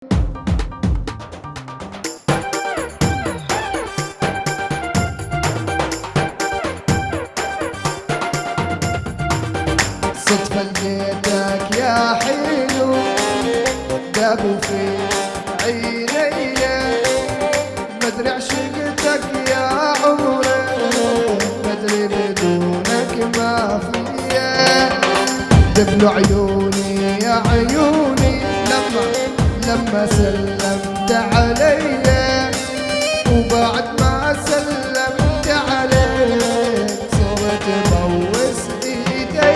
صدفة لقيتك يا حلو دابوا في عيني، مدري عشقتك يا عمري، مدري بدونك ما فيا. دبلوا عيوني يا عيوني لما سلمت علي، وبعد ما سلمت عليك صرت بوس ايدي.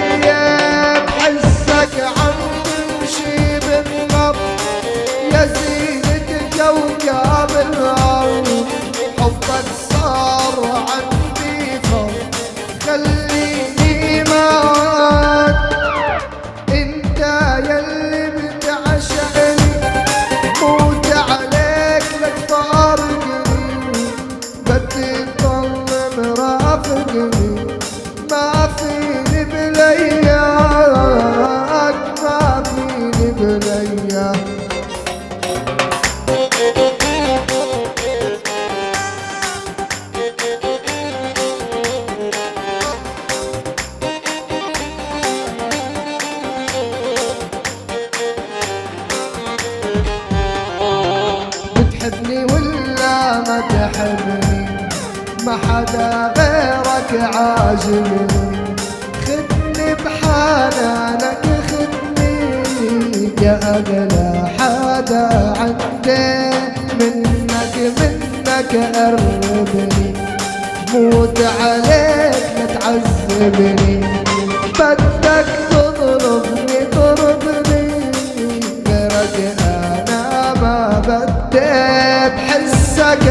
بحسك عم تمشي بالنبض يا زينة كوكب الأرض، حبك صار عندي فرض خليني معاك. انت يلي بتعشقني موت عليك لك فارقني، بدي تضل مرافقني ما فيني بلياك، ما فيني بلياك. بتحبني ولا ما تحبني؟ ما حدا غيرك عاجبني، خدني بحنانك خدني يا أغلى حدا عندي، منك قربني موت عليك لا تعذبني، بدك تضربني غيرك أنا ما بدي. بحسك